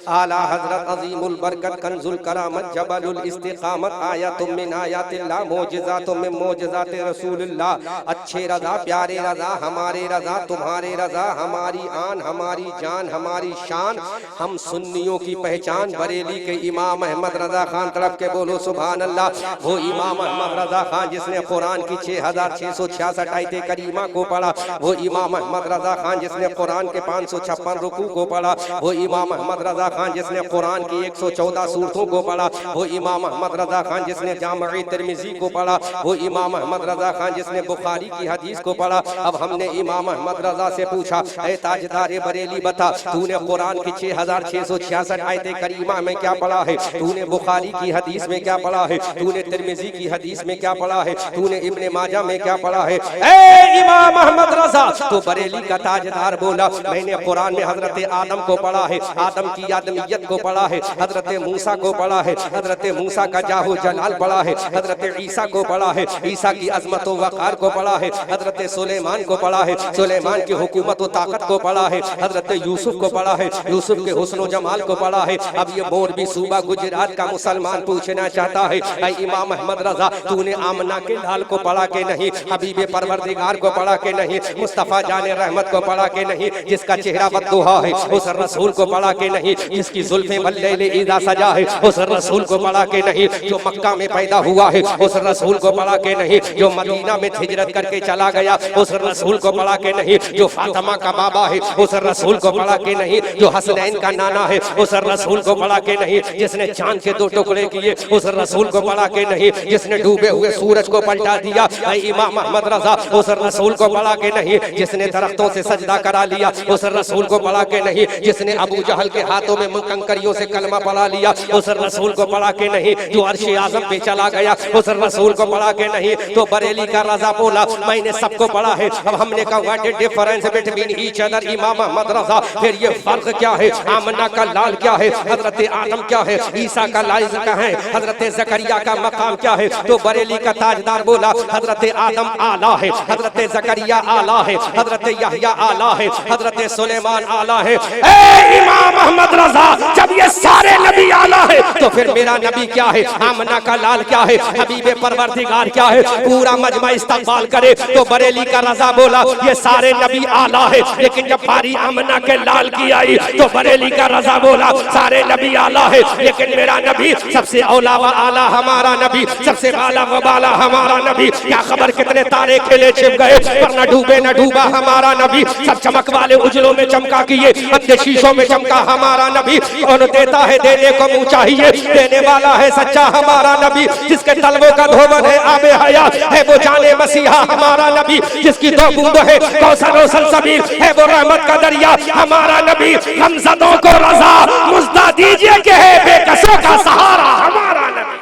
आला हजरत अजीमुल बरकत कंजुल करामत जबलुल इस्तिकामत आयतुम मिन आयातिल्लाह मोजिज़ातुम मिन मोजिज़ाति रसूलिल्लाह। अच्छे रज़ा प्यारे रज़ा हमारे रज़ा तुम्हारे रज़ा हमारी आन हमारी जान हमारी शान। हम सुन्नियों की पहचान बरेली के इमाम अहमद रज़ा खान तरफ के बोलो सुभान अल्लाह। वो इमाम अहमद रज़ा खान जिसने कुरान की 6666 आयत करीमा को पढ़ा, वो इमाम अहमद रज़ा खान जिसने कुरान के 556 रुकू को पढ़ा, वो इमाम अहमद रज़ा खान जिसने कुरान की 114 सूरतों को पढ़ा, वो इमाम अहमद रज़ा खान जिसने जामे तिरमिज़ी को पढ़ा, वो इमाम अहमद रज़ा खान जिसने बुखारी की हदीस को पढ़ा। अब हमने इमाम अहमद रज़ा से पूछा, ऐ ताजदार बरेली बता, तूने कुरान की 6666 आयत करीमा में क्या पढ़ा है? तूने बुखारी की हदीस में क्या पढ़ा है? तूने तिरमिज़ी की हदीस में क्या पढ़ा है? तूने इब्ने माजा में क्या पढ़ा है? ए इमाम अहमद रज़ा, तो बरेली का ताजदार बोला, मैंने कुरान में हजरत आदम को पढ़ा है, आदम की आदमियत को पढ़ा है, हजरत मूसा को पढ़ा है, हजरत मूसा का जाहो जलाल पढ़ा है, हजरत ईसा को पढ़ा है, ईसा की अजमत व वक़ार को पढ़ा है, हजरत सुलेमान को पढ़ा है, सुलेमान की हुकूमत व ताकत को पढ़ा है, हजरत यूसुफ को पढ़ा है, यूसुफ के हुस्न व जमाल को पढ़ा है। अब ये मोरबी सूबा गुजरात का मुसलमान पूछना चाहता है, ऐ इमाम अहमद रज़ा, तूने आमना के लाल को पढ़ा के नहीं? हबीबे परवरदिगार को पढ़ा के नहीं? मुस्तफ़ा जाने रहमत को पढ़ा के नहीं? जिसका चेहरा बद्दुहा है उस रसूल को पढ़ा के नहीं? जिसकी जुल्फे बल्लेले ईदा सजा है उस रसूल को पढ़ा के नहीं? जो मक्का में पैदा हुआ है उस रसूल को पढ़ा के नहीं? जो मदीना में हिजरत करके चला गया उस रसूल को पढ़ा के नहीं? जो फातिमा का बाबा है उस रसूल को पढ़ा के नहीं? जो हसनैन का नाना है उस रसूल को पढ़ा के नहीं? जिसने चांद के 2 टुकड़े किए उस रसूल को पढ़ा के नहीं? जिसने डूबे हुए सूरज को पलटा दिया, ऐ इमाम अहमद रज़ा, उस रसूल को पढ़ा के नहीं? जिसने दरख्तों से सजदा करा लिया उस रसूल को पढ़ा के नहीं? जिसने अबू जहल के हाथों में कंकरियों से कलमा पढ़ा लिया उस रसूल को पढ़ा के नहीं? जो अर्श आज़म पे चला गया उस रसूल को पढ़ा के नहीं? तो बरेली का रज़ा बोला, मैंने सबको पढ़ा है। अब हमने कहा what is difference between each other इमाम अहमद रज़ा, फिर ये फर्क क्या है? आमना का लाल क्या है? हजरत आदम क्या है? ईसा का लाइज क्या है? हजरत ज़करिया का मकाम क्या है? तो बरेली का ताजदार बोला, हजरत आदम आला है, हजरत ज़करिया आला है, हजरत यहया आला है, हजरत सुलेमान आला है। ए इमाम अहमद रज़ा, जब ये सारे नबी आला है तो फिर मेरा नबी क्या है? आमना का लाल क्या है? हबीबे परवरदिगार क्या है? पूरा मजमा इस्तक़बाल करे। तो बरेली का रज़ा बोला, ये सारे नबी आला है, लेकिन जब बारी आमना के लाल की आई तो बरेली का रज़ा बोला, सारे नबी आला है, लेकिन मेरा नबी सबसे औला व आला हमारा नबी, सबसे आला व बाला हमारा नबी। क्या खबर कितने तारे खेले छिप गए पर न डूबे न डूबा हमारा नबी। सब चमक वाले उजलों में चमका किए, अंधे शीशों में चमका हमारा नबी। कौन देता है देने को मुँह चाहिए, देने वाला है सच्चा हमारा नबी। जिसके तलवों का धोवन है आबे हयात है वो जाने मसीहा हमारा नबी। जिसकी 2 बूंद है कौसर और सलसबील है वो रहमत का दरिया हमारा नबी। हमज़दों को रज़ा मुज़्दा दीजिए कि है बेकसों का सहारा हमारा नबी।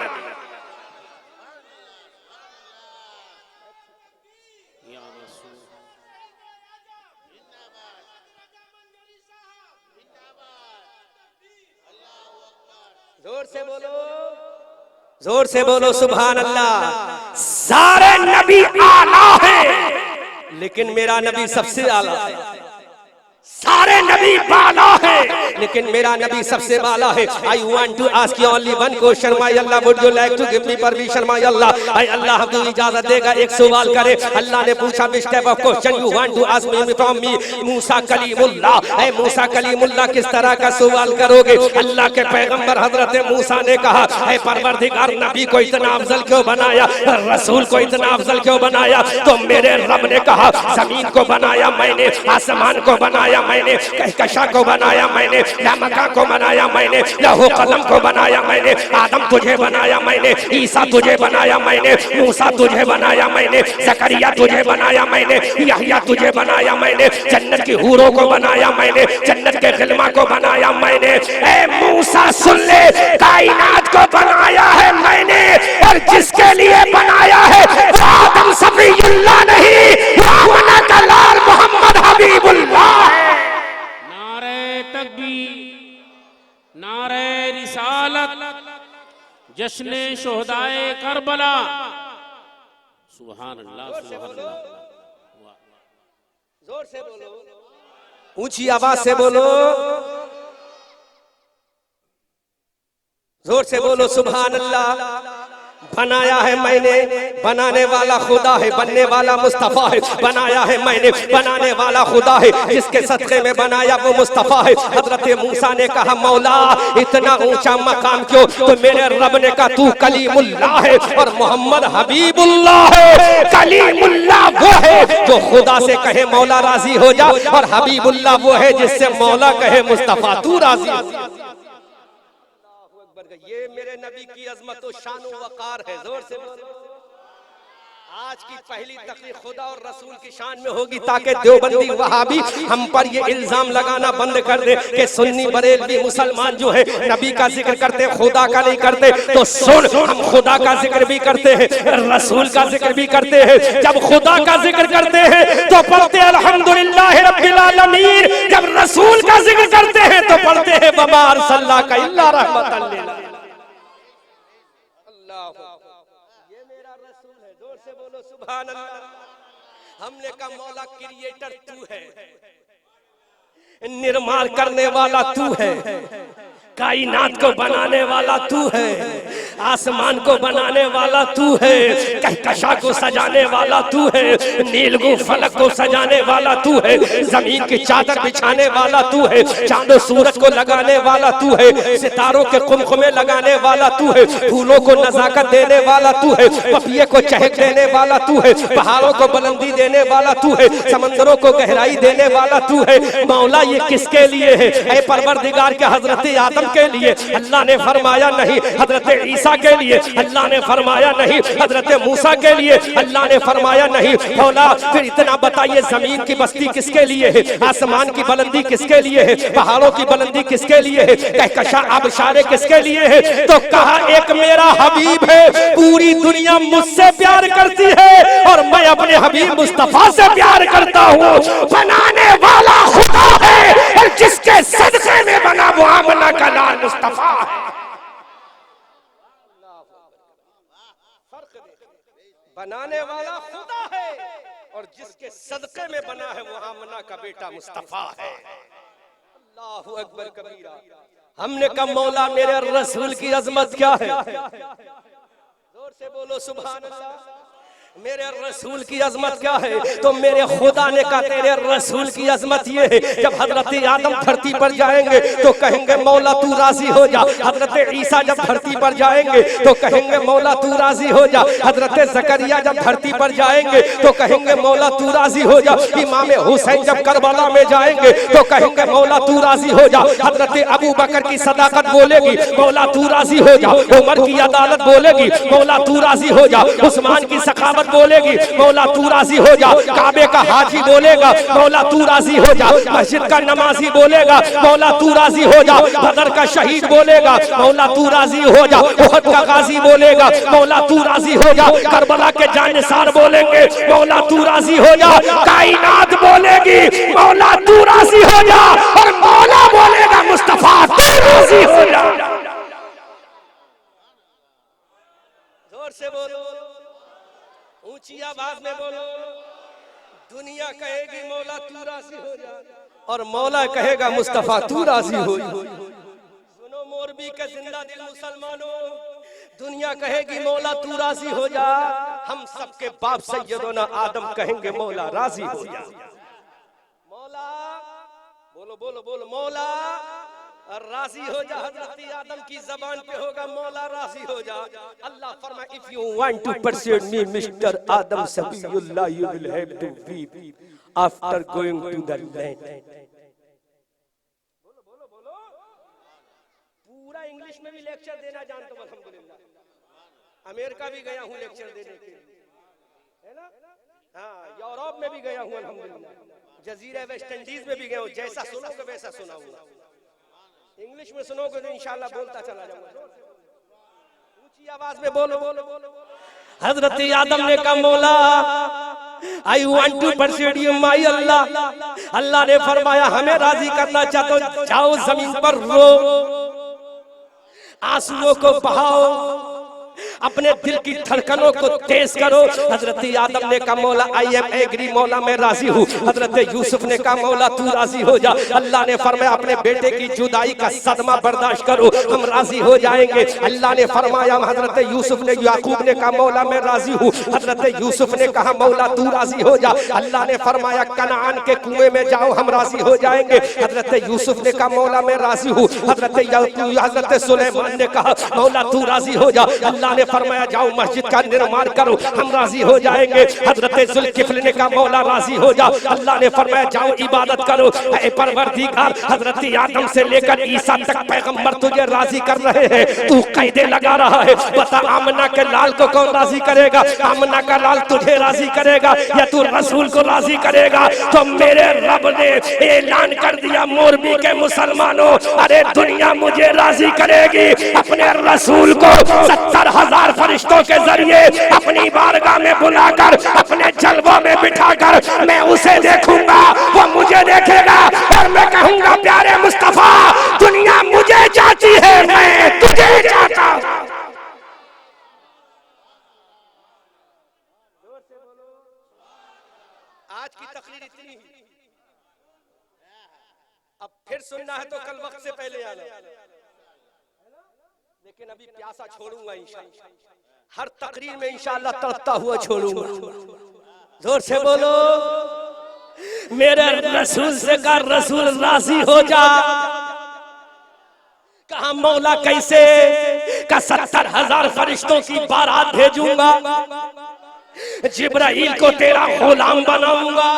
जोर से बोलो, जोर से बोलो सुभान अल्लाह। सारे नबी आला है, लेकिन मेरा नबी सबसे आला है। सारे नबी बाला है, लेकिन मेरा नबी सबसे बाला है। I want to ask you only one question, my Allah would you like to give me permission my Allah. आई अल्लाह हमको इजाजत देगा एक सवाल करे। अल्लाह ने पूछा which type of question you want to ask me from me Musa Kalimullah. ऐ मूसा कलीमुल्लाह किस तरह का सवाल करोगे? अल्लाह के पैगंबर हजरत मूसा ने कहा, ऐ परवरदिगार नबी को इतना अफजल क्यों बनाया, रसूल को इतना अफजल क्यों बनाया? तो मेरे रब ने कहा, जमीन को बनाया मैंने, आसमान को बनाया मैंने, कहकशा को बनाया मैंने, लामका को बनाया मैंने, लौह कलम को बनाया मैंने, आदम तुझे बनाया मैंने, ईसा तुझे बनाया मैंने, मूसा तुझे बनाया मैंने, ज़करिया तुझे बनाया मैंने, यहया तुझे बनाया मैंने, जन्नत की हूरों को बनाया मैंने, जन्नत के गिलमा को बनाया मैंने। ए मूसा सुन ले, कायनात को बनाया है मैंने, और जिसके लिए बनाया है आदम सफीउल्लाह नहीं, आमना का लाल मोहम्मद हबीबुल्लाह है। नारे रिसालत, जश्न शोहदाए करबला। सुभान अल्लाह, सुभान अल्लाह। जोर से बोलो, ऊंची आवाज से बोलो। जोर से बोलो सुभान अल्लाह। बनाया है मैंने, बनाने वाला खुदा है, बनने वाला मुस्तफा है। बनाया है मैंने, बनाने वाला खुदा है, जिसके सदक़े में बनाया वो मुस्तफा है। हजरत मूसा ने कहा मौला इतना ऊंचा मकाम क्यों? तो मेरे रब ने कहा तू कलीमुल्लाह है और मोहम्मद हबीबुल्लाह है। कलीमुल्लाह वो है जो खुदा से कहे मौला राजी हो जा, और हबीबुल्लाह वो है जिससे मौला कहे मुस्तफा तू राजी हो जा। ये मेरे नबी की अजमत और शान व वक़ार है। जोर से बोलो। आज की पहली तकरीर खुदा और रसूल की शान में होगी, ताकि देवबंदी वहाबी हम पर ये इल्जाम लगाना बंद कर दे कि सुन्नी बरेलवी मुसलमान जो है नबी का जिक्र करते खुदा का नहीं करते। तो सुन, हम खुदा का जिक्र भी करते हैं, रसूल का जिक्र भी करते हैं। जब खुदा का जिक्र करते हैं तो पढ़ते अल्हम्दुलिल्लाह रब्बिल आलमीन, जब रसूल का जिक्र करते हैं तो पढ़ते हैं वमा अरसलनाका इल्ला रहमतल लिल आलमीन। ये मेरा रसूल है। जोर से बोलो सुभान अल्लाह। हमने कहा मौला क्रिएटर तू है, निर्माण करने वाला तू है, कायनात को बनाने वाला तू है, आसमान को बनाने वाला तू है, कहकशा को सजाने वाला तू है, नीलगु फलक को सजाने वाला तू है, जमीन की चादर बिछाने वाला तू है, चांद सूरज को लगाने वाला तू है, सितारों के कुमकुमे लगाने वाला तू है, फूलों को नजाकत देने वाला तू है, पपिये को चहक देने वाला तू है, पहाड़ों को बुलंदी देने वाला तू है, समंदरों को गहराई देने वाला तू है। मौला ये किसके लिए है? ऐ परवरदिगार के हजरत आदम के लिए अल्लाह ने फरमाया नहीं, हजरत ईसा के लिए अल्लाह ने फरमाया नहीं, हजरत मूसा के लिए अल्लाह ने फरमाया नहीं। मौला फिर इतना बताइए जमीन की बस्ती किसके लिए है, आसमान की बुलंदी किसके लिए है, पहाड़ों की बुलंदी किसके लिए है, कहकशा आबशारे किसके लिए है? तो कहा एक मेरा हबीब है, पूरी दुनिया मुझसे प्यार करती है और मैं अपने हबीब मुस्तफा से प्यार करता हूँ। बनाने वाला खुदा है और जिसके सदक़े में बना वो आमना का लाल मुस्तफा है। बनाने वाला खुदा है और जिसके सदक़े में बना है वो आमना का बेटा मुस्तफा है। अल्लाहु अकबर कबीरा। हमने कहा मौला मेरे रसूल की अजमत क्या है? जोर से बोलो सुभान अल्लाह। मेरे रसूल की अजमत क्या है? तो मेरे खुदा ने कहा तेरे रसूल की अजमत ये है, जब हजरत आदम धरती पर जाएंगे तो कहेंगे मौला तू राजी हो जा। हजरत ईसा जब धरती पर जाएंगे तो कहेंगे मौला तू राजी हो जा। हजरत जकरिया जब धरती पर जाएंगे तो कहेंगे मौला तू राजी हो जा। इमाम हुसैन जब करबला में जाएंगे तो कहेंगे मौला तू राजी हो जा। हजरत अबू बकर की सदाकत बोलेगी मौला तू राजी हो जा। उमर की अदालत बोलेगी मौला तू राजी हो जा। उस्मान की सखावत बोलेगी मौला तू राजी हो जा। काबे का हाजी बोलेगा मौला तू राजी हो जा। मस्जिद का नमाजी बोलेगा मौला तू राजी हो जा। बदर का शहीद बोलेगा मौला तू राजी हो जा। उहद का गाजी बोलेगा मौला तू राजी हो जा। करबला के जानिसार बोलेंगे मौला तू राजी हो जा। कायनात बोलेगी मौला तू राजी हो जा और मौला बोलेगा मुस्तफा तू राजी हो जा। जोर से बोलो, ऊंची आवाज में बोलो। दुनिया कहेगी मौला तू राजी हो जा और मौला कहेगा मुस्तफा तू राजी हो जा। सुनो मोरबी के जिंदा दिल मुसलमानों, दुनिया कहेगी मौला तू राजी हो जा, हम सबके बाप सैयदना आदम कहेंगे मौला राजी हो जा। मौला बोलो बोलो बोलो, मौला राजी हो जा। हजरत आदम की जबान पे होगा मौला राजी हो जा। अल्लाह फरमा if you want to pursue me mister Adam Safiullah you will have to weep after going to the land. बोलो बोलो बोलो। पूरा इंग्लिश में भी लेक्चर देना जानता हूं अल्हम्दुलिल्लाह। अमेरिका भी गया हूं लेक्चर देने के लिए, है ना? हाँ, यूरोप में भी गया हूं अल्हम्दुलिल्लाह। जजीरा वेस्ट इंडीज में भी गया हूं। जैसा सुनोगे वैसा सुनाऊंगा। इंग्लिश में सुनोगे तो इंशाल्लाह बोलता चला जाऊंगा। ऊंची आवाज में बोलो बोलो बोलो। हजरत आदम ने कहा मौला I want to pursue you my Allah. अल्लाह ने फरमाया हमें राजी करना चाहते हो जाओ जमीन पर रो, आंसुओं को बहाओ, अपने दिल की धड़कनों को तेज करो। हजरत आदम ने कहा मौला आई एम एग्री, मौला मैं राजी हूँ। हजरत यूसुफ ने कहा मौला तू राजी हो जा। अल्लाह ने फरमाया अपने बेटे की जुदाई का सदमा बर्दाश्त करो, हम राजी हो जाएंगे। अल्लाह ने फरमाया, हजरत यूसुफ ने, याकूब ने कहा मौला मैं राजी हूँ। हजरत यूसुफ ने कहा मौला तू राजी हो जा। अल्लाह ने फरमाया कनान के कुएं में जाओ, हम राजी हो जाएंगे। हजरत यूसुफ ने कहा मौला मैं राजी हूँ। हजरत सुलेमान ने कहा मौला तू राजी हो जा। अल्लाह ने फरमाया जाओ मस्जिद का निर्माण करो, हम राजी हो जाएंगे। हजरत जुल्किफ्ल ने कहा मौला राजी हो जा। अल्लाह ने फरमाया जाओ इबादत करो। ऐ परवरदिगार, हजरत आदम से लेकर ईसा तक पैगंबर तुझे राजी कर रहे हैं, तू कायदे लगा रहा है। बता आमना के लाल को कौन राजी करेगा? आमना का लाल तुझे राजी करेगा या तू रसूल को राजी करेगा? तो मेरे रब ने ऐलान कर दिया मोरबी के मुसलमानों, अरे दुनिया मुझे राजी करेगी अपने रसूल को 70,000 फरिश्तों के जरिए अपनी बारगाह में बुलाकर अपने जलवों में बिठाकर मैं उसे देखूंगा, वो मुझे देखेगा और मैं कहूंगा प्यारे मुस्तफा दुनिया मुझे चाहती है, मैं तुझे चाहता हूं। आज की तकरीर इतनी ही, अब फिर सुनना है तो कल वक्त से पहले आना, लेकिन अभी प्यासा छोड़ूंगा इंशाअल्लाह। हर तकरीर में इंशाअल्लाह तड़पता हुआ छोड़ूंगा। जोर से बोलो मेरे रसूल से का रसूल राजी हो जा। कहा मौला कैसे? का 70,000 फरिश्तों की बारात भेजूंगा, जिब्राइल को तेरा गुलाम बनाऊंगा,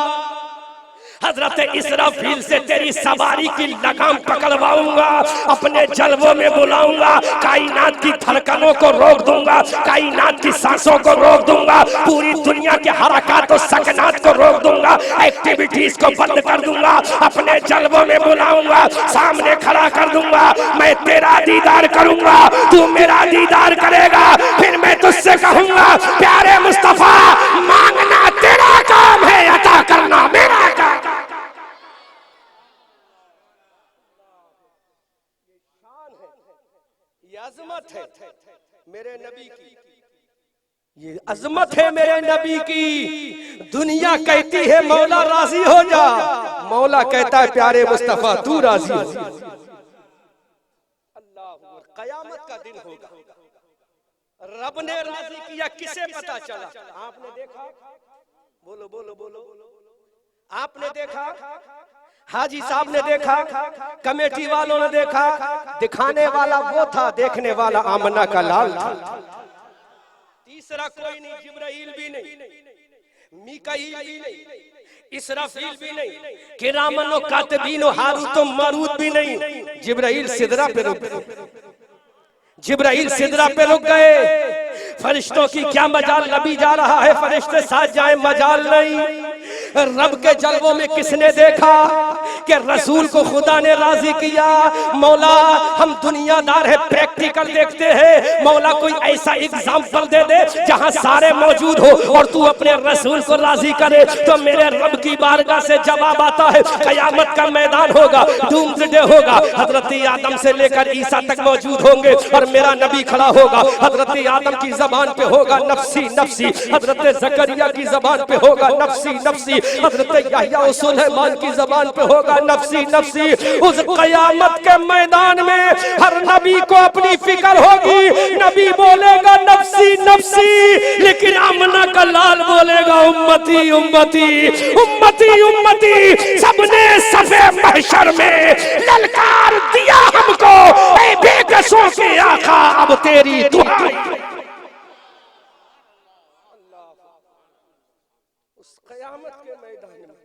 हजरत इसराफील से तेरी सवारी की लगाम पकड़वाऊंगा, अपने जलवों में बुलाऊंगा, कायनात की धड़कनों को रोक दूंगा, कायनात की सांसों को रोक दूंगा, पूरी दुनिया के हरकत और सकनात को रोक दूंगा, एक्टिविटीज को बंद कर दूंगा, अपने जलवों में बुलाऊंगा, सामने खड़ा कर दूंगा, मैं तेरा दीदार करूंगा, तू मेरा दीदार करेगा, फिर मैं तुझसे कहूंगा प्यारे मुस्तफा मांगना तेरा काम है, अता करना मेरा काम। ये अजमत है मेरे नबी की, ये अजमत है मेरे नबी की। दुनिया कहती है मौला राजी हो जा, मौला कहता है प्यारे मुस्तफा तू राजी हो। अल्लाह, कयामत का दिन होगा, रब ने राजी किया किसे पता चला? आपने देखा? बोलो बोलो बोलो, आपने देखा? हाजी साहब ने देखा, कमेटी वालों ने देखा, दिखाने वाला वो था, देखने वाला आमना का लाल था। तीसरा कोई नहीं, जिब्राइल भी नहीं, मीकाईल भी नहीं, इसराफील भी नहीं, किरामन व कातिबीन व हारूत व मारूत भी नहीं। जिब्राइल सिदरा पे रुक गए, जिब्राइल सिदरा पे रुक गए। फरिश्तों की क्या मजाल, नबी जा रहा है फरिश्ते साथ जाए मजाल नहीं। रब के जलवों में किसने देखा कि रसूल को खुदा ने राजी किया? मौला हम दुनियादार है, प्रैक्टिकल देखते हैं, मौला कोई ऐसा एग्जाम्पल दे दे जहां सारे मौजूद हो और तू अपने रसूल को राजी करे। तो मेरे रब की बारगाह से जवाब आता है, कयामत का मैदान होगा, डूम्सडे होगा, हजरत आदम से लेकर ईसा तक मौजूद होंगे और मेरा नबी खड़ा होगा। हजरत आदम की जबान पे होगा नफसी नफसी, हजरत जकरिया की जबान पे होगा नफसी नफसी, हजरत याह्या और सुलेमान की जबान पे होगा नफसी नफसी। उस कयामत के मैदान में हर नबी को अपनी फिक्र होगी, नबी बोलेगा नफसी नफसी, लेकिन आमना का लाल बोलेगा उम्मती उम्मती उम्मती उम्मती। सबने सफे महशर में ललकार दिया हमको, ऐ बेकसों के आका अब तेरी दुहाई। उस कयामत के मैदान में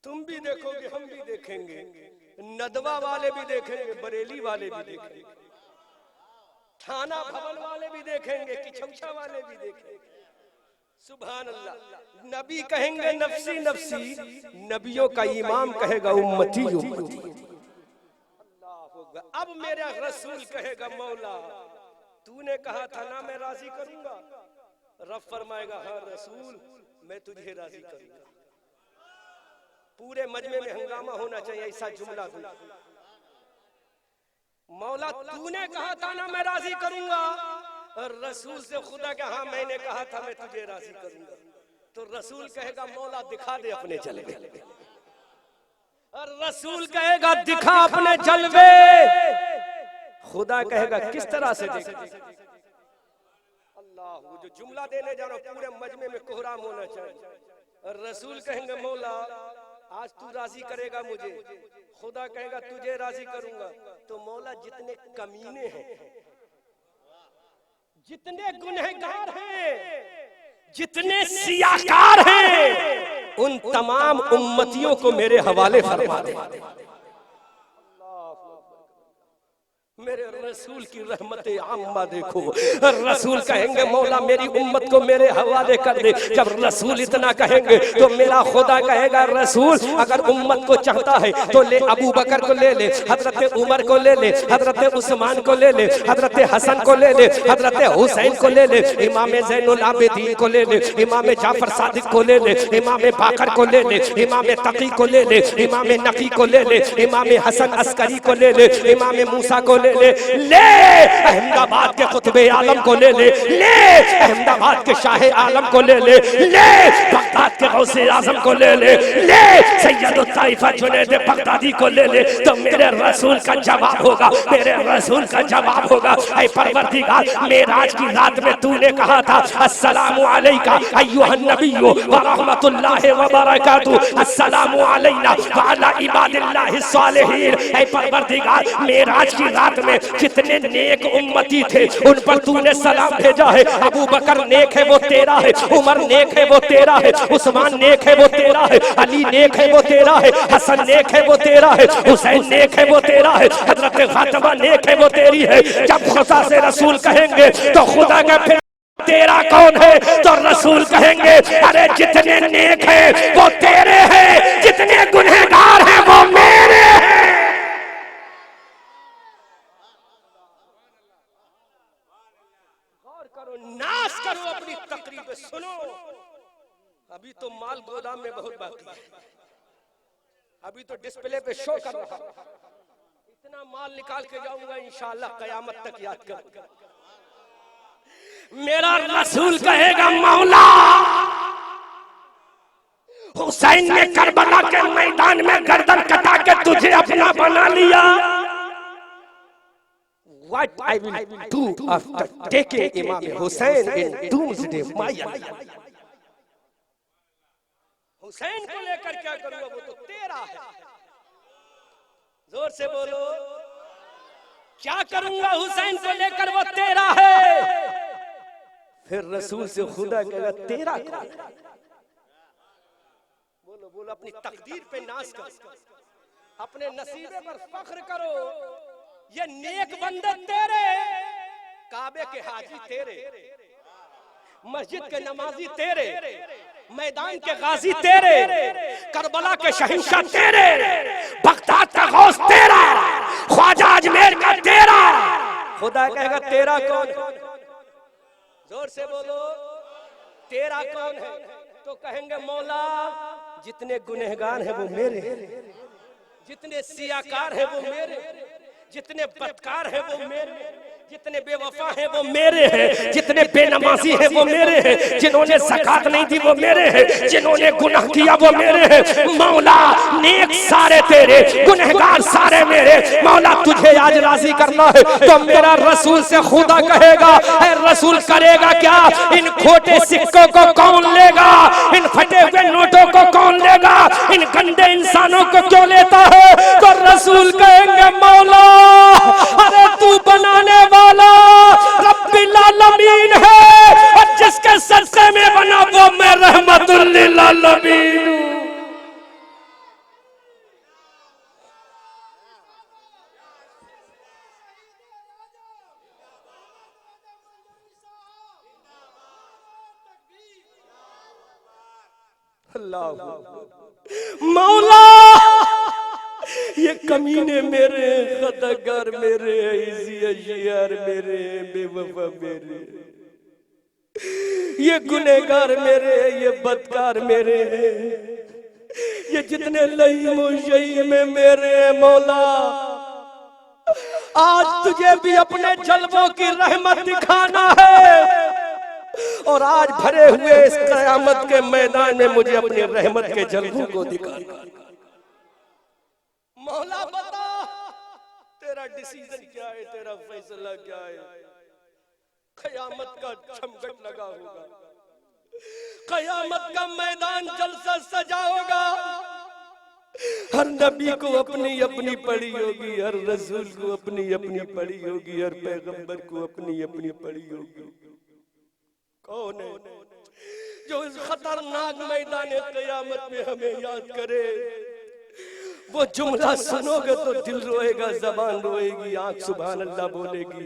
तुम भी देखोगे, हम भी देखेंगे, नदवा वाले भी देखेंगे, बरेली वाले भी देखेंगे, थाना भवन वाले भी देखेंगे, किचौचा वाले भी देखेंगे। सुभान अल्लाह। नबी कहेंगे नफसी नफसी, नबियों का इमाम कहेगा उम्मती उम्मती। अब मेरा रसूल कहेगा मौला तूने कहा था ना मैं राजी करूंगा। रब फरमाएगा हाँ रसूल मैं तुझे राजी करूंगा। पूरे मजमे में हंगामा होना चाहिए, ऐसा जुमला दूं। मौला तूने कहा था ना मैं राजी करूंगा, और रसूल से खुदा के हाँ मैंने कहा था मैं तुझे राजी करूंगा, तो रसूल कहेगा मौला दिखा दे अपने जलवे, और रसूल कहेगा दिखा अपने जलवे, खुदा कहेगा किस तरह से देखा। अल्लाह, वो जो जुमला देने जा रहा हूं पूरे मजमे में कोहराम होना चाहिए। और रसूल कहेंगे मौला आज तू राजी करेगा मुझे, खुदा कहेगा तुझे राजी करूंगा। तो मौला जितने कमीने हैं, जितने गुनहगार हैं, जितने सियाकार हैं, उन तमाम उम्मतियों को मेरे हवाले फरमा दे। मेरे रसूल की रहमत आम्मा देखो, रसूल कहेंगे मौला मेरी उम्मत को मेरे हवाले कर दे। जब रसूल इतना कहेंगे तो मेरा खुदा कहेगा रसूल अगर उम्मत को चाहता है तो ले अबू बकर को ले ले, हजरत उमर को ले ले, हजरत उस्मान को ले ले, हजरत हसन को ले ले, हजरत हुसैन को ले ले, इमाम ज़ैनुल आबिदीन को ले ले, इमाम जाफर सादिक को ले ले, इमाम बाकर को ले ले, इमाम तकी को ले ले, इमाम नकी को ले ले, इमाम हसन अस्करी को ले ले, इमाम मूसा को ले अहमदाबाद के कुतुबे आलम को ले अहमदाबाद के शाह आलम को ले बगदाद के गौसे आजम को ले सैयद ताइफा जुनैद बगदादी को ले तो मेरे रसूल का जवाब होगा, मेरे रसूल का जवाब होगा ऐ परवरदिगार मेराज की रात में तूने कहा था अस्सलामु अलैका अय्युहन नबिय्यु व रहमतुल्लाहि व बरकातुहू, अस्सलामु अलैना व अला इबादिल्लाहिस सालिहीन। ऐ परवरदिगार मेराज की रात में जितने नेक उम्मती थे उन पर तूने सलाम भेजा है। अबू बकर नेक है वो तेरा है, उमर नेक है वो तेरा है, उस्मान नेक है वो तेरा है, अली नेक है वो तेरा है, हसन नेक है वो तेरा है, हुसैन नेक है वो तेरा है, हजरत फातिमा नेक है वो तेरी है। जब खुदा से रसूल कहेंगे तो खुदा का फिर तेरा कौन है, तो रसूल कहेंगे अरे जितने नेक है वो तेरे हैं, जितने गुनहगार हैं वो मेरे हैं। नाश करो अपनी तकरीब सुनो, अभी तो माल गोदाम में बहुत बाकी है, अभी तो डिस्प्ले पे शो कर रहा, इतना माल निकाल के जाऊंगा इंशाअल्लाह कयामत तक याद करूंगा। मेरा रसूल कहेगा मौला हुसैन ने करबला के मैदान में गर्दन कटा के तुझे अपना बना लिया। What I will do after taking Imam Hussein in doomsday Maya. Hussain को लेकर क्या करूंगा वो तो तेरा है, जोर से बोलो क्या करूंगा हुसैन को लेकर वो तेरा है। फिर रसूल से खुदा कहेगा तेरा कौन? बोलो बोलो अपनी तकदीर पे नाज करो, अपने नसीबे पर फख्र करो। ये नेक बंदे तेरे, काबे के हाजी तेरे, मस्जिद के नमाजी तेरे, मैदान के गाजी तेरे, करबला के शहंशाह तेरे, बगदाद का गौस तेरा, ख्वाजा अजमेर का तेरा। खुदा कहेगा तेरा कौन? जोर से बोलो तेरा कौन है? तो कहेंगे मौला जितने गुनहगार हैं वो मेरे, जितने सियाकार हैं वो मेरे, जितने बदकार हैं वो मेरे, जितने बेवफा हैं वो मेरे हैं, जितने बेनमाजी हैं वो मेरे हैं, जिन्होंने ज़कात नहीं दी वो मेरे हैं, जिन्होंने गुनाह किया वो मेरे हैं। मौला नेक सारे तेरे, गुनहगार सारे मेरे। मौला तुझे आज राजी करना है तो मेरा रसूल से खुदा कहेगा है रसूल करेगा क्या? इन खोटे सिक्कों को कौन लेगा? इन फटे हुए नोटों को कौन लेगा? इन गंदे इंसानों को क्यों लेता है? तो रसूल कहेंगे मौला अरे तू बनाने वाला रब्बिल आलमीन है, और जिसके सजदे में बना वो मैं रहमतुल लिल आलमीन हूं। मौला ये कमीने मेरे, खताकार मेरे, अशियार मेरे, बेवफा मेरे, ये गुनहगार मेरे, ये बदकार मेरे, ये जितने लईम शही में मेरे। मौला आज तुझे भी अपने जलवों की रहमत दिखाना है और आज भरे हुए इस कयामत के मैदान में मुझे अपनी रहमत के जलवों को दिखाना। मौला बता तेरा डिसीजन क्या है, तेरा फैसला क्या है। कयामत का छमगट लगा होगा, कयामत का मैदान जलसा सजा होगा। हर नबी को अपनी अपनी पड़ी होगी, हर रसूल को अपनी अपनी पड़ी होगी, हर पैगंबर को अपनी अपनी पड़ी होगी। कौन है जो इस खतरनाक मैदान क़यामत में हमें याद करे। वो जुमला सुनोगे तो दिल रोएगा, जबान रोएगी, आंख सुभान अल्लाह बोलेगी।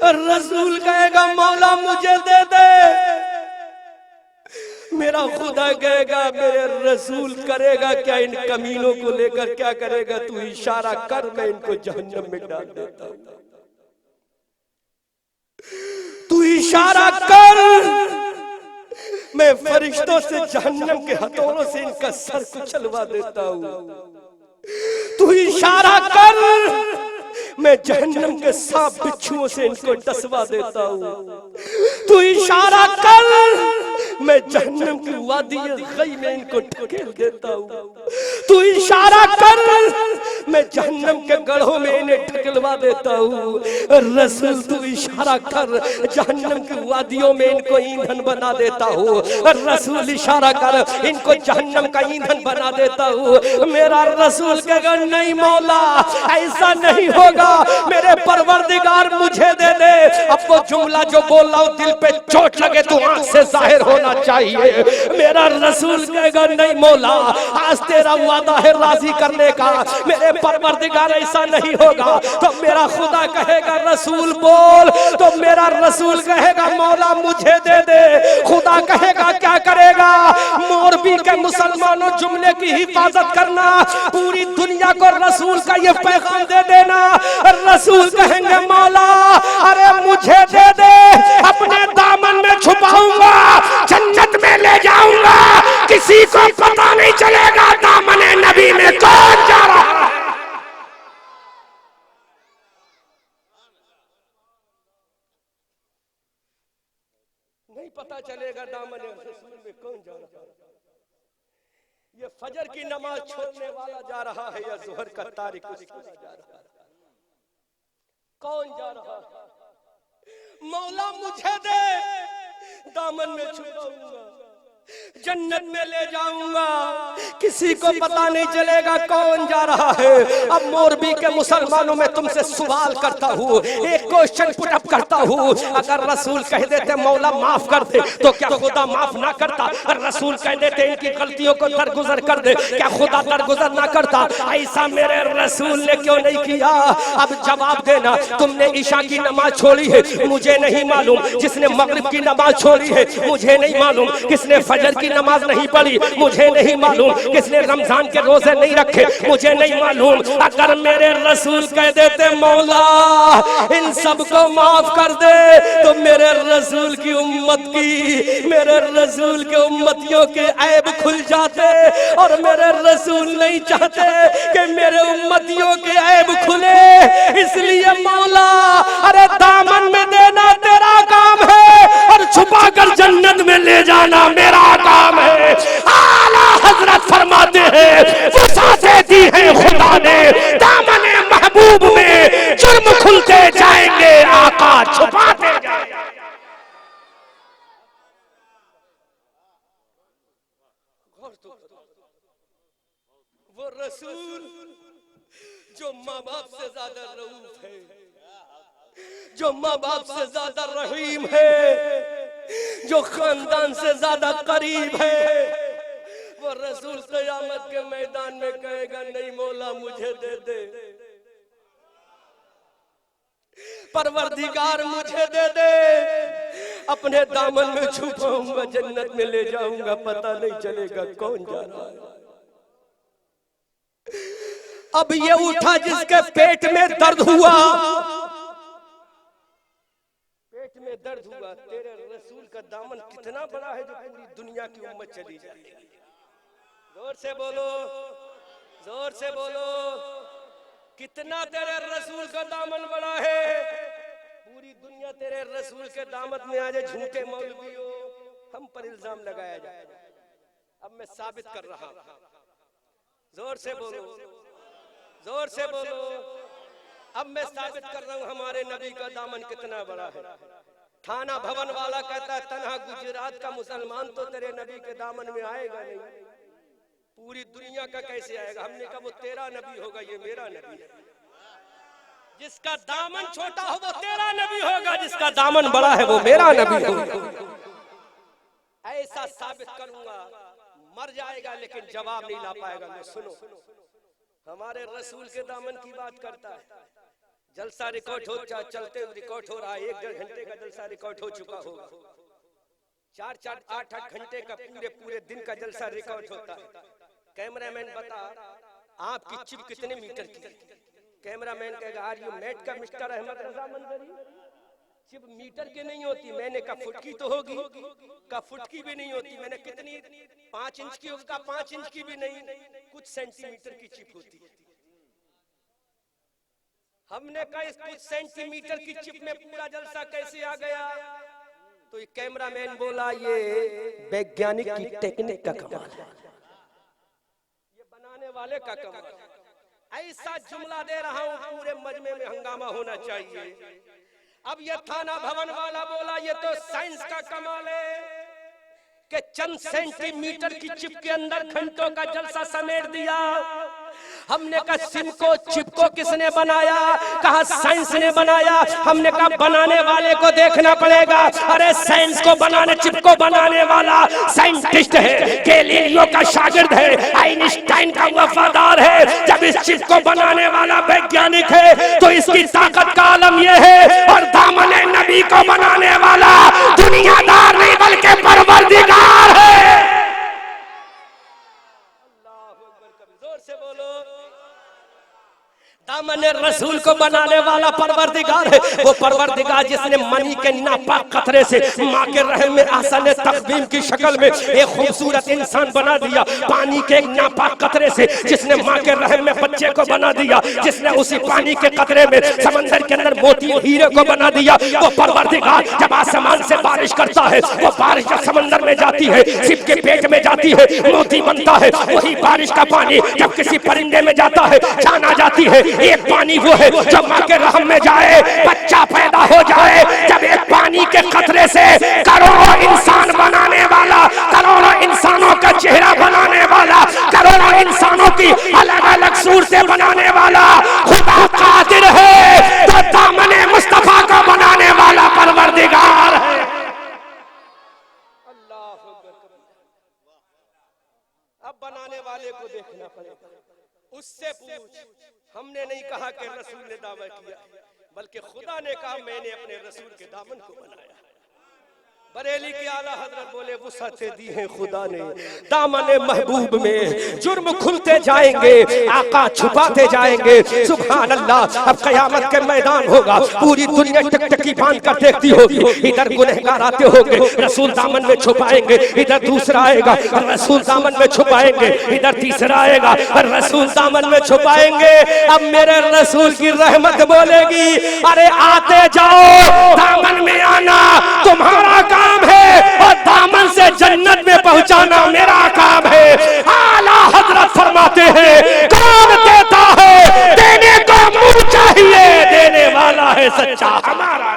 रसूल कहेगा मौला मुझे दे दे, मेरा खुदा कहेगा मेरे रसूल करेगा क्या, इन कमीनों को लेकर क्या करेगा, तू इशारा कर मैं इनको जहन्नम में डाल देता हूं। तू इशारा कर मैं फरिश्तों से जहन्नम के हथौड़ों से इनका सर कुचलवा देता हूं। तू इशारा कर मैं जहन्नम के सांप बिच्छुओं से इनको डसवा देता हूं। तू इशारा कर मैं जहन्नम की वादी गई में इनको ढकेल देता हूं। तू इशारा कर मैं जहन्नम के गढ़ों में इन्हें ढकेलवा देता हूं। रसूल तू इशारा कर जहन्नम की वादियों में इनको ईंधन बना देता हूं। रसूल इशारा कर इनको जहन्नम का ईंधन बना देता हूं। मेरा रसूल कहेगा नहीं मौला ऐसा नहीं होगा, मेरे परवरदिगार मुझे दे दे। अब वो जुमला जो बोल रहा हूं दिल पे चोट लगे तो आंख से जाहिर होना चाहिए। मेरा रसूल कहेगा नहीं मौला आज तेरा वादा है राजी करने का, मेरे परवरदिगार ऐसा नहीं होगा। तो मेरा खुदा कहेगा रसूल बोल, तो मेरा रसूल कहेगा मौला मुझे दे दे। खुदा कहेगा क्या करेगा, मोरबी के मुसलमानों जुमले की हिफाजत करना, पूरी दुनिया को रसूल का ये पैगाम दे देना। रसूल कहेंगे मौला अरे मुझे दे दे, अपने दामन में छुपाऊंगा, जन्नत में ले जाऊंगा, किसी को पता नहीं चलेगा दामने नबी में कौन जा रहा है। नहीं पता चलेगा दामने रसूल में कौन जा रहा है। ये फजर की नमाज छोड़ने वाला जा रहा है या जोहर का तारिक जा रहा है, कौन जा रहा है। मौला मुझे दे, दामन में छुपाऊंगा, जन्नत में ले जाऊंगा, किसी को पता नहीं चलेगा कौन जा रहा है। अब मोरबी के मुसलमानों में तुमसे सवाल करता हूँ, एक क्वेश्चन पुट अप करता हूँ। अगर रसूल कह देते मौला माफ कर दे तो क्या खुदा माफ ना करता? रसूल कह देते इनकी गलतियों को दरगुजर कर दे, क्या खुदा दरगुजर ना करता? ऐसा मेरे रसूल ने क्यों नहीं किया? अब जवाब देना। तुमने ईशा की नमाज छोड़ी है मुझे नहीं मालूम, जिसने मगरिब की नमाज छोड़ी है मुझे नहीं मालूम, किसने फजर की नमाज नहीं पढ़ी मुझे नहीं मालूम, किसने रमजान के रोजे नहीं रखे मुझे नहीं मालूम। अगर मेरे रसूल कह देते मौला इन सबको माफ कर दे तो मेरे रसूल की उम्मत की, मेरे रसूल के उम्मतियों के ऐब खुल जाते, और मेरे रसूल नहीं चाहते कि मेरे उम्मतियों के ऐब खुले। इसलिए मौला अरे दामन में देना तेरा काम है और छुपा कर जन्नत में ले जाना मेरा काम है। आला हजरत फरमाते हैं वसाते दी है खुदा ने, दामने महबूब में जुर्म खुलते जाएंगे आका छुपाते जाएंगे। वो रसूल जो माँ बाप से ज्यादा रऊफ है, जो माँ बाप से ज्यादा रहीम है, जो खानदान से ज्यादा करीब है, वो रसूल क़यामत के मैदान में कहेगा नहीं मौला मुझे दे दे, परवरदिगार मुझे दे दे, अपने दामन में छुपाऊंगा, जन्नत में ले जाऊंगा, पता नहीं चलेगा कौन जा रहा है। अब ये उठा जिसके पेट में दर्द हुआ, पेट में दर्द हुआ, तेरे रसूल का दामन कितना बड़ा है जो पूरी दुनिया की उम्मत चली जाएगी। जोर से बोलो, जोर से बोलो। कितना तेरे रसूल का दामन बड़ा है, पूरी दुनिया तेरे रसूल के दामन में आ जाए। झूठे मौलवियों हम पर इल्जाम लगाया जाए। अब मैं साबित कर रहा हूं, जोर से बोलो, जोर से बोलो। अब मैं साबित कर रहा हूं हमारे नबी का दामन कितना बड़ा है। थाना भवन वाला कहता है तन्हा गुजरात का मुसलमान तो तेरे नबी के दामन में आएगा नहीं, पूरी दुनिया का कैसे आएगा। हमने कहा वो तेरा नबी होगा, ये मेरा नबी है। जिसका दामन छोटा हो वो तेरा नबी होगा, जिसका दामन बड़ा है वो मेरा नबी होगा। ऐसा साबित करूंगा, मर जाएगा लेकिन जवाब नहीं ला पाएगा। मैं सुनो, हमारे रसूल के दामन की बात करता है। जलसा रिकॉर्ड हो, चलते रिकॉर्ड हो रहा है। 1-1.5 घंटे का जलसा रिकॉर्ड हो चुका होगा। 4-4, 8-8 घंटे का पूरे दिन का जलसा रिकॉर्ड होता है। कैमरामैन बता आपकी चिप कितने मीटर की? कैमरामैन कहेगा आर यू मेट का मिस्टर अहमद रजा मंजरी? चिप मीटर की नहीं होती। मैंने कहा फुट की तो होगी, का फुट की भी नहीं होती। मैंने कितनी 5 इंच की, उसका 5 इंच की भी नहीं, कुछ सेंटीमीटर की चिप होती है। हमने कहा इस कुछ सेंटीमीटर की चिप में पूरा जलसा कैसे आ गया? तो ये कैमरामैन बोला ये वैज्ञानिक की टेक्निक का कमाल है, ये बनाने वाले का कमाल है। ऐसा जुमला दे रहा हूं पूरे मजमे में हंगामा होना चाहिए। अब ये थाना भवन वाला बोला ये तो साइंस का कमाल है कि चंद सेंटीमीटर की चिप के अंदर घंटों का जलसा समेट दिया। हमने कहा सिम को चिप को किसने बनाया? कहा साइंस ने बनाया। हमने कहा बनाने वाले को देखना पड़ेगा। अरे साइंस को बनाने, चिप को बनाने वाला साइंटिस्ट है, गैलीलियो का शागिर्द है, आइंस्टाइन का वफादार है। जब इस चिप को बनाने वाला वैज्ञानिक है तो इसकी ताकत का आलम यह है। और दामने नबी को बनाने वाला दुनियादार नहीं बल्कि परवरदिगार है। जोर से बोलो, दामने रसूल को बनाने वाला परवरदिगार है। वो परवरदिगार जिसने मनी के नापाक कतरे से माँ के रहम में आसन तकवीम की शक्ल में एक खूबसूरत इंसान बना दिया। पानी के एक नापाक कतरे से जिसने माँ के रहम में बच्चे को बना दिया, जिसने उसी पानी के कतरे में समंदर के अंदर मोती हीरे को बना दिया। वो परवरदिगार जब आसमान से बारिश करता है, वो बारिश जब समंदर में जाती है, शिप के पेट में जाती है, मोती बनता है। वही बारिश का पानी जब किसी परिंदे में जाता है, जाना जाती है। एक पानी वो है जब माँ के रहम में जाए, बच्चा पैदा हो जाए। जब एक पानी के कतरे से करोड़ों इंसान बनाने वाला, करोड़ों इंसानों का चेहरा बनाने वाला, करोड़ों इंसानों की अलग अलग सूरतें बनाने वाला खुदा कादिर है, तो दामने मुस्तफा को बनाने वाला परवरदिगार है। अल्लाह अब बनाने वाले को देखना पड़ेगा, उससे पूछ। हमने नहीं कहा कि रसूल ने दावा किया, बल्कि खुदा ने कहा मैंने अपने रसूल के दामन को बनाया। बरेली के आला हजरत बोले वुसअतें दी हैं खुदा ने दामने महबूब में, जुर्म खुलते जाएंगे, आका छुपाते जाएंगे। सुभान अल्लाह। अब कयामत के मैदान होगा, पूरी दुनिया टकटकी बांध कर देखती होगी। इधर गुनहगार आते होंगे, रसूल दामन में छुपाएंगे। इधर दूसरा आएगा, रसूल दामन में छुपाएंगे। इधर तीसरा आएगा, रसूल दामन में छुपाएंगे। अब मेरे रसूल की रहमत बोलेगी अरे आते जाओ, दामन में आना तुम्हारा काम है और दामन से जन्नत में पहुंचाना मेरा काम है। आला हजरत फरमाते हैं कौन देता है, देने को मुंह चाहिए, देने वाला है सच्चा हमारा।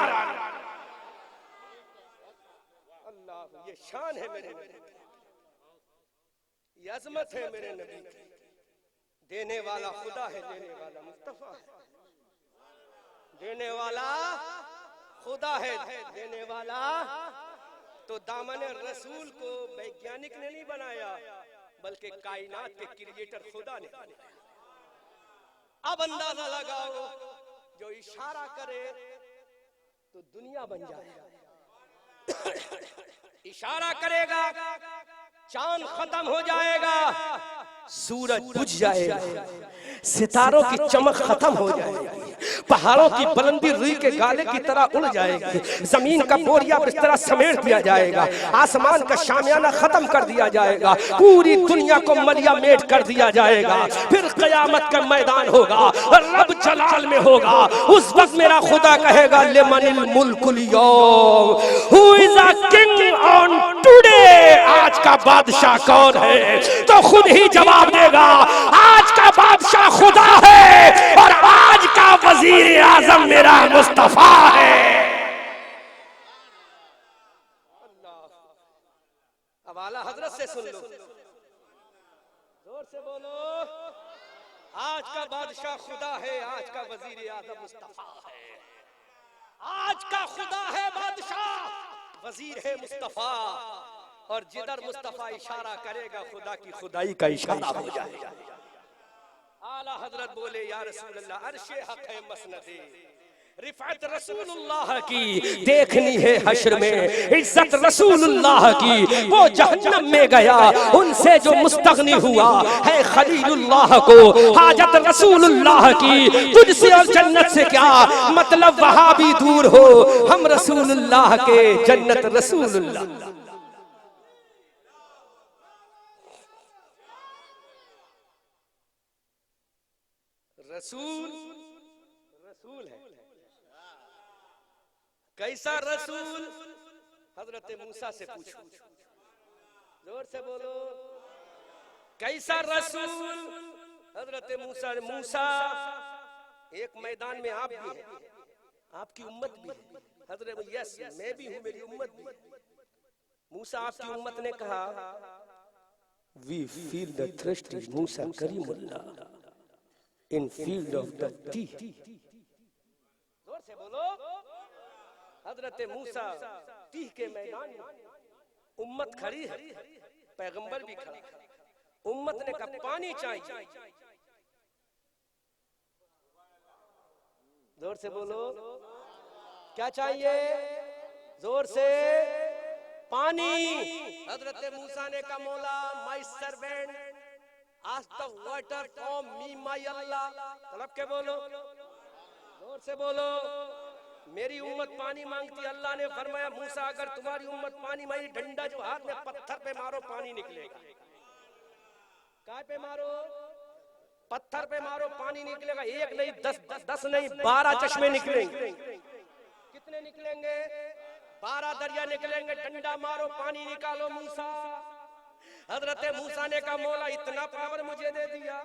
अल्लाह, ये शान है मेरे नबी, ये अजमत है मेरे नबी की। देने वाला खुदा है, देने वाला मुस्तफा है, देने वाला खुदा है, देने वाला। तो दामन रसूल को वैज्ञानिक ने नहीं बनाया, बल्कि कायनात के क्रिएटर खुदा ने बनाया। अब अंदाजा लगाओ, जो इशारा करे तो दुनिया बन जाए। इशारा करेगा चांद खत्म हो जाएगा, सूरज बुझ जाएगा, सितारों की चमक खत्म हो जाएगी, पहाड़ों की बुलंदी रुई के गाले की तरह उड़ जाएगी, जमीन का बोरिया बिस्तरा समेट दिया जाएगा, आसमान का शामियाना खत्म कर दिया जाएगा, पूरी दुनिया को मलिया मेट कर दिया जाएगा। फिर कयामत का मैदान होगा, रब जलाल में होगा। उस वक्त मेरा खुदा कहेगा लिमनिल मुल्कुल यौम, who is a king on today, आज का बादशाह कौन है? तो खुद ही जवाब देगा, आज का बादशाह खुदा है और आज का वजीर आजम मेरा मुस्तफा है। अब आला हजरत से सुन लो, जोर से बोलो, आज का बादशाह खुदा है, आज का वजीर आजम मुस्तफा है। आज का खुदा है बादशाह, वजीर है मुस्तफा, और जिधर मुस्तफा इशारा करेगा खुदा की खुदाई का इशारा हो जाएगा। आला हजरत बोले या रसूल अल्लाह, अर्शे हक है मसनदे, रिफअत रसूलुल्लाह की देखनी है हश्र में, इज्जत रसूलुल्लाह की। वो जहन्नम में गया, उनसे जो मुस्तगनी हुआ है खलीलुल्लाह को, हाजत रसूलुल्लाह की। तुझसे और जन्नत से क्या मतलब, वहां भी दूर हो, हम रसूलुल्लाह के, जन्नत रसूलुल्लाह। रसूल रसूल है, कैसा रसूल? हजरत मूसा से पूछो, जोर से बोलो, कैसा रसूल? हजरत मूसा, मूसा एक मैदान में आप भी हैं, आपकी उम्मत भी है। हजरत यस, मैं भी हूं, मेरी उम्मत भी। मूसा आपकी उम्मत ने कहा, we feel the thirsty Musa Karimullah in field of the tea. जोर से बोलो, हजरत मूसा टीह के मैदान में उम्मत खड़ी है, पैगंबर भी खड़ा। उम्मत ने कहा पानी चाहिए, जोर से बोलो, क्या चाहिए? जोर से, पानी। हजरत मूसा ने कहा मौला, my servant ask the water from me my Allah. तलब के बोलो, जोर से बोलो, मेरी उम्मत पानी मांगती। अल्लाह ने फरमाया मूसा, अगर तुम्हारी उम्मत पानी मांगी, डंडा जो हाथ में पत्थर पे मारो पानी निकलेगा। काय पे मारो? पत्थर पे मारो पानी निकलेगा। एक नहीं, 10 नहीं, 12 चश्मे निकलेंगे। कितने निकलेंगे? 12 दरिया निकलेंगे। डंडा मारो पानी निकालो। मूसा, हजरत मूसा ने कहा मौला, इतना पावर मुझे दे दिया,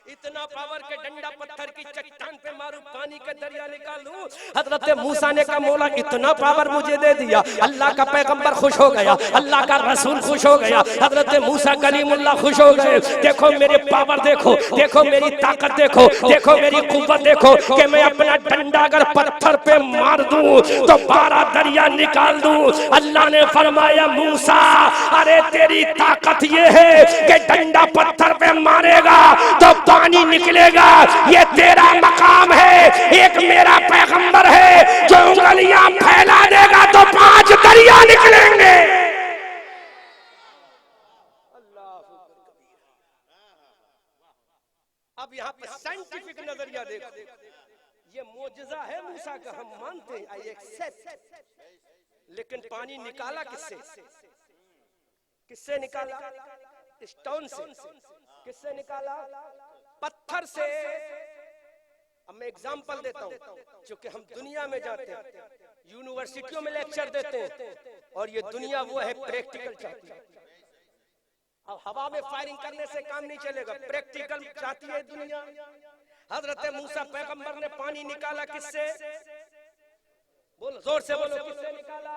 इतना पावर के डंडा पत्थर की चट्टान पे मारूं, पानी का दरिया निकालूं। हजरत मूसा ने कहा मौला, इतना पावर मुझे दे दिया। अल्लाह का पैगंबर खुश हो गया, अल्लाह का रसूल खुश हो गया, हजरत मूसा कलीमुल्लाह खुश हो गए। देखो मेरे पावर, देखो देखो मेरी ताकत, देखो देखो मेरी कुव्वत, देखो कि मैं अपना डंडा अगर पत्थर पे मार दूं तो 12 दरिया निकाल दूं। अल्लाह ने फरमाया मूसा, अरे तेरी ताकत ये है कि डंडा पत्थर पे मारेगा तो पानी निकलेगा, ये तेरा मकाम है। एक मेरा पैगंबर है जो उंगलियां फैला देगा तो 5 दरिया निकलेंगे। अब यहाँ पे साइंटिफिक नजरिया देखो, ये मोजज़ा है मूसा का, हम मानते हैं, आई एक्सेप्ट। लेकिन पानी निकाला किससे? किससे निकाला? स्टोन से। किससे निकाला? पत्थर से। अब मैं एग्जांपल देता हूँ, क्योंकि हम दुनिया में जाते हैं, यूनिवर्सिटियों में लेक्चर देते हैं, और ये दुनिया वो है प्रैक्टिकल चाहती है। अब हवा में फायरिंग करने से काम नहीं चलेगा, प्रैक्टिकल चाहती है दुनिया। हजरत मूसा पैगंबर ने पानी निकाला किससे? बोलो, जोर से बोलो, किससे निकाला?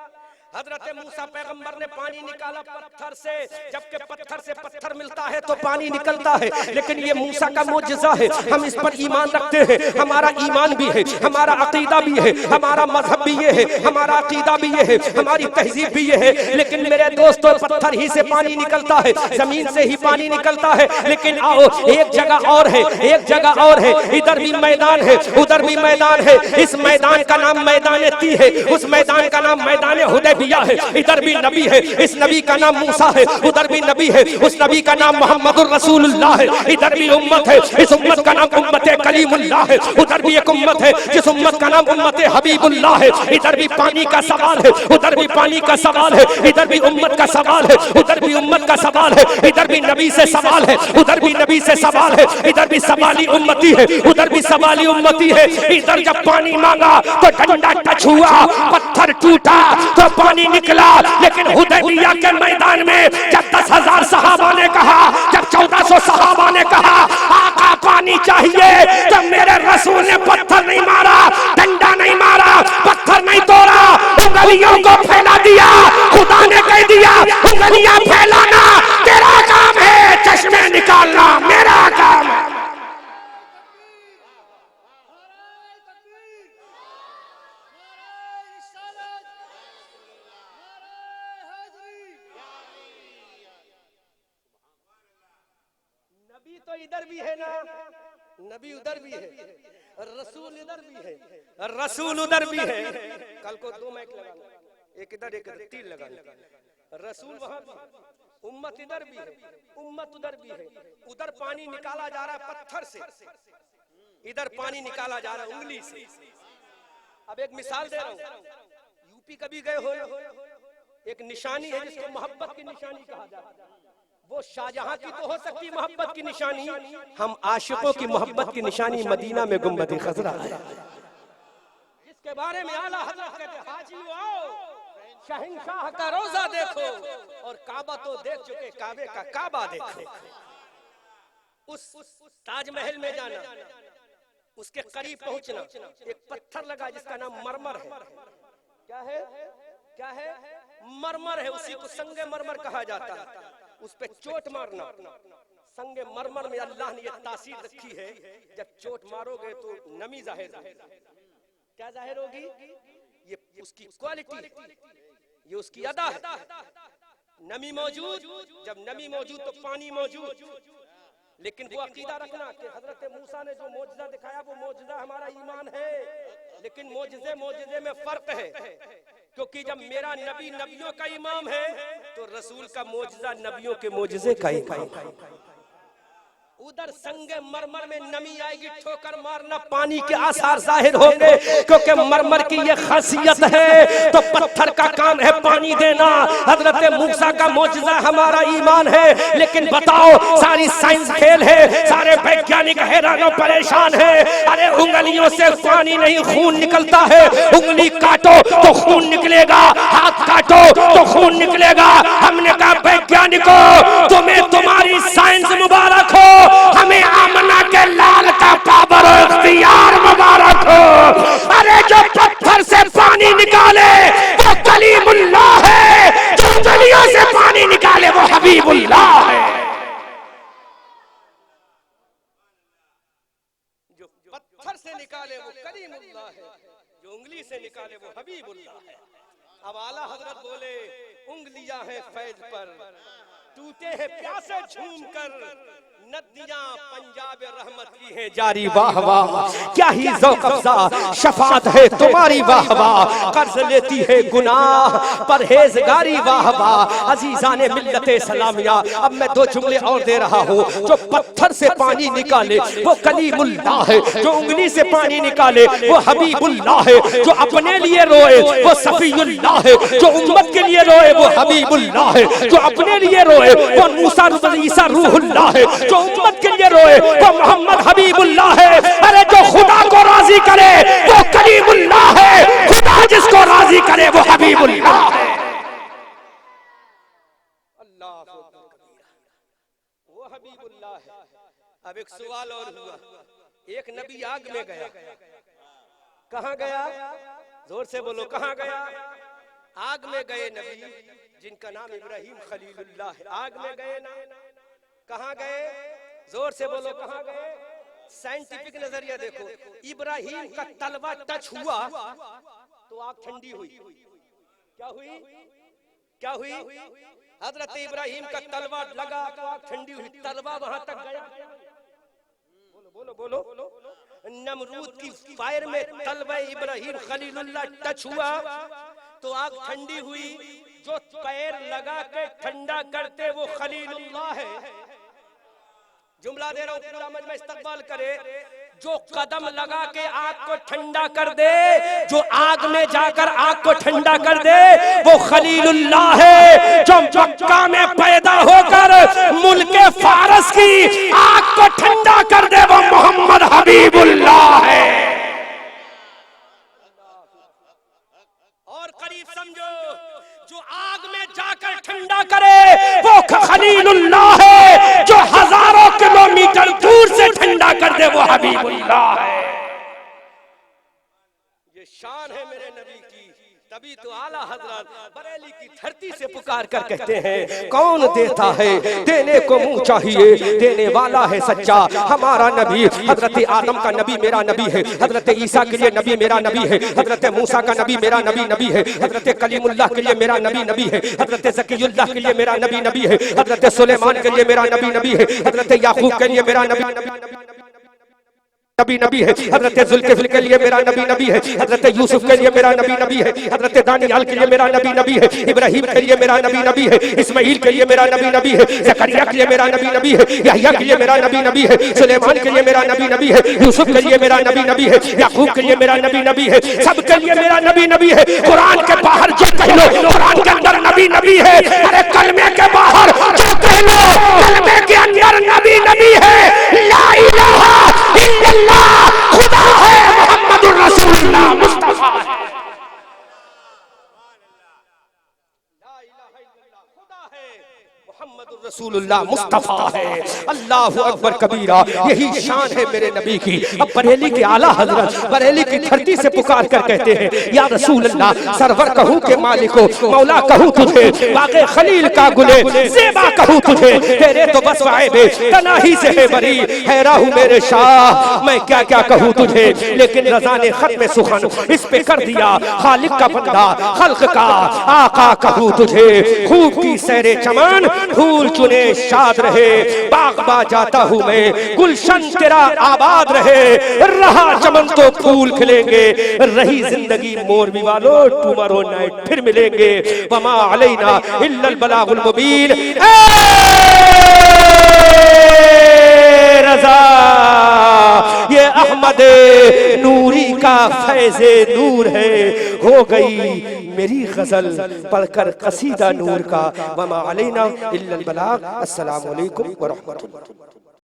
हजरत मूसा पैगंबर ने पानी निकाला पत्थर से। जबकि पत्थर से पत्थर मिलता है तो पानी निकलता है, लेकिन ये मूसा का मोजज़ा है। हम इस पर ईमान रखते हैं, हमारा ईमान भी है, हमारा अकीदा भी है, हमारा मजहब भी ये है, हमारा अकीदा भी ये है, हमारी तहजीब भी ये है। लेकिन मेरे दोस्तों, पत्थर ही से पानी निकलता है, जमीन से ही पानी निकलता है। लेकिन आओ, एक जगह और है, एक जगह और है। इधर भी मैदान है, उधर भी मैदान है। इस मैदान का नाम मैदान ती है, उस मैदान का नाम मैदान हुदैबिया अंबिया है, इधर भी नबी है, इस नबी का नाम मूसा है, उधर भी नबी है, उस नबी का नाम मोहम्मदुर रसूलुल्लाह है, इधर भी उम्मत है, इस उम्मत का नाम उम्मत कलीमुल्लाह है, उधर भी एक उम्मत है जिस उम्मत का नाम उम्मत हबीबुल्लाह है, इधर भी पानी का सवाल है, उधर भी पानी का सवाल है, इधर भी उम्मत का सवाल है, उधर भी उम्मत का सवाल है, इधर भी नबी से सवाल है, उधर भी नबी से सवाल है, इधर भी सवाली उम्मती है, उधर भी सवाली उम्मती है। इधर जब पानी मांगा तो डंडा टच हुआ, पत्थर टूटा तो पानी निकला, लेकिन हुदैबिया के मैदान में जब 10,000 सहाबा ने कहा, जब 1400 सहाबा ने कहा आका पानी चाहिए, तो मेरे रसूल ने पत्थर नहीं मारा, डंडा नहीं मारा, पत्थर नहीं तोड़ा, उंगलियों को फैला दिया। खुदा ने कह दिया उंगलियां फैलाना तेरा काम है, चश्मे निकालना मेरा काम है। नबी तो इधर भी है ना, नबी उधर भी है, रसूल इधर भी है, रसूल उधर भी है। कल को 2 माइक लगाना, एक इधर एक इधर, 3 लगाना। रसूल वहां भी, उम्मत इधर भी है, उम्मत उधर भी है। उधर पानी निकाला जा रहा है पत्थर से, इधर पानी निकाला जा रहा है उंगली से। अब एक मिसाल दे रहा हूं, यूपी कभी गए हो, एक निशानी है जिसको मोहब्बत की निशानी कहा जाता है। वो शाहजहां की तो हो सकती मोहब्बत की निशानी, हम आशिकों की मोहब्बत की निशानी मदीना में गुंबद खजरा है, जिसके बारे में आला हज़रत कहते हैं हाजी आओ शहंशाह का रोजा देखो और काबा तो देख चुके, काबे का काबा देखो। उस ताजमहल में जाना, उसके करीब पहुंचना, एक पत्थर लगा जिसका नाम मरमर है। क्या है? क्या है? मरमर है, उसी को संगे मरमर कहा जाता है। उस पे चोट मारना, संगे मरमर में अल्लाह ने ये तासीर रखी है, जब चोट मारोगे तो नमी जाहिर होगी। क्या जाहिर होगी? ये उसकी क्वालिटी, ये उसकी अदा है। नमी मौजूद, जब नमी मौजूद तो पानी मौजूद। लेकिन वो अकीदा रखना कि हजरत मूसा ने जो मौजज़ा दिखाया वो मौजज़ा हमारा ईमान है, लेकिन मौजज़े में फर्क है, क्योंकि जब मेरा नबी नबियों का इमाम है तो रसूल का मौजज़ा नबियों के मौजज़े का इमाम है। उधर संगे मरमर में नमी आएगी, ठोकर मारना, पानी के आसार जाहिर होंगे, क्योंकि मरमर की ये खासियत है। तो पत्थर का काम है पानी देना, हजरत मूसा का मौजज़ा हमारा ईमान है। लेकिन बताओ, सारी साइंस फेल है, सारे वैज्ञानिक हैरान और परेशान है। अरे उंगलियों से पानी नहीं, खून निकलता है। उंगली काटो तो खून निकलेगा, हाथ काटो तो खून निकलेगा। हमने कहा वैज्ञानिकों, तुम्हें तुम्हारी साइंस मुबारक हो, हमें आमना के लाल का पावर और इख्तियार मुबारक हो। अरे जो पत्थर से पानी निकाले वो कलीमुल्लाह है, जो उंगलियों से पानी निकाले वो हबीबुल्लाह है। जो पत्थर से निकाले वो कलीमुल्लाह है, जो उंगली से निकाले वो हबीबुल्लाह है। अब आला हजरत बोले उंगलियां हैं फैज पर, टूटे हैं प्यासे झूम कर, नदियां पंजाब रहमत की है जारी। वाह वाह, क्या ही ज़ौक़ अफ़ज़ा शफ़ाअत है तुम्हारी। वाह वाह, कर्ज लेती है गुनाह परहेज़गारी। वाह वाह, अज़ीज़ाने मिल्लत सलामिया। अब मैं 2 जुमले और दे रहा हूँ। जो पत्थर से पानी निकाले वो कलीमुल्लाह है, जो उंगली से पानी निकाले वो हबीबुल्लाह है, जो अपने लिए रोए वो सफ़ीउल्लाह है, जो उम्मत के लिए रोए वो हबीबुल्लाह है, जो अपने लिए रोए वो मूसा ईसा रूहुल्लाह है, जो उम्मत के लिए रोए वो मोहम्मद हबीबुल्लाह है। अरे जो खुदा को राजी करे वो कलीमुल्लाह है, खुदा जिसको राजी करे वो हबीबुल्लाह है। अल्लाह वो हबीबुल्लाह है। अब एक सवाल और हुआ, एक नबी आग में गया, कहां गया? जोर से बोलो, कहां गया? आग में गए नबी जिनका नाम इब्राहिम खलीलुल्लाह है, आग में गए ना? कहां गए? जोर से बोलो, कहां गए? साइंटिफिक नजरिया देखो, इब्राहिम का तलवा टच हुआ तो आग ठंडी हुई। क्या हुई? क्या हुई? हजरत इब्राहिम का तलवा लगा तो आग ठंडी हुई, तलवा वहां तक गया। बोलो बोलो बोलो। नमरूद की फायर में तलवा इब्राहिम खलीलुल्लाह टच हुआ तो आग ठंडी हुई, जो पैर लगा के ठंडा करते वो खलीलुल्लाह है। जुमला दे रहा हूं, पूरा मजमा इस्तकबाल करे। जो कदम लगा के आग को ठंडा कर दे, जो आग में जाकर आग को ठंडा कर दे, वो खलीलुल्लाह है। जो मक्का में पैदा होकर मुल्के फारस की आग को ठंडा कर दे, वो मोहम्मद हबीबुल्लाह है। और करीब समझो, जो आग में जाकर ठंडा करे वो खलीलुल्लाह है। जो हजारों किलोमीटर दूर से ठंडा कर दे वो हबीबुल्लाह है। ये शान है मेरे नबी की। तभी तो आला हजरत बरेली की धरती से पुकार कर कहते हैं, कौन देता है, देने को मुंह चाहिए, देने वाला है सच्चा हमारा नबी। हजरत आदम का नबी मेरा नबी है, हजरत ईसा के लिए नबी मेरा नबी है, हजरत मूसा का नबी मेरा नबी है, हजरत कलीमुल्लाह के लिए मेरा नबी है, हजरत ज़कीयुल्लाह के लिए मेरा नबी है, हजरत सुलेमान के लिए मेरा नबी है, हजरत याकूब के लिए मेरा नबी है, हजरत जुल्किफ्ल के लिए मेरा नबी है, हजरत यूसुफ के लिए मेरा नबी है, हजरत दानियाल के लिए मेरा नबी है, इब्राहिम के लिए मेरा नबी है, इस्माइल के लिए मेरा नबी है, ज़करिया के लिए मेरा नबी है, यहया के लिए मेरा नबी है, सुलेमान के लिए मेरा नबी है, यूसुफ के लिए मेरा नबी है, याकूब के लिए मेरा नबी है, सबके लिए मेरा नबी है। कुरान के बाहर जो कह लो कुरान के अंदर नबी है, अरे कलमे के बाहर जो कह लो कलमे के अंदर नबी है। ला इलाहा इल्लल्लाह, खुदा है, मोहम्मदुर रसूलुल्लाह मुस्तफा है। मोहम्मदुर रसूलुल्लाह मुस्तफा है। अल्लाहु अकबर कबीरा, यही शान है मेरे नबी की। अब बरेली के आला हजरत बरेली की धरती से पुकार कर कहते हैं, या रसूल अल्लाह, सरवर कहूँ के मालिको, मौला कहूँ तुझे, बाक़े खलील का गुले ज़ेबा कहूँ तुझे, तेरे तो बस वाइबे तनाही से है बरी, हैरा हूँ मेरे शाह, मैं क्या क्या कहूँ तुझे। लेकिन रज़ा ने खत्म सुखन इस पे कर दिया, खालिक का बंदा खल्क का आका कहूँ तुझे। खूब की सैरे चमन फूल चुने शाद रहे, बागबा जाता हूँ मैं, गुलशन तेरा आबाद रहे, रहा चमन तो फूल खिलेंगे, रही जिंदगी मोरबी वालों टुमारो नाइट फिर मिलेंगे। वमा अलैना इल्लल बलागुल मुबीन। रज़ा ये अहमद नूरी का फैज़े नूर है, हो गई मेरी गजल पढ़कर कसीदा नूर का। वमा अलैना इल्लल बलाग। अस्सलामु अलैकुम व रहमतुल्लाह।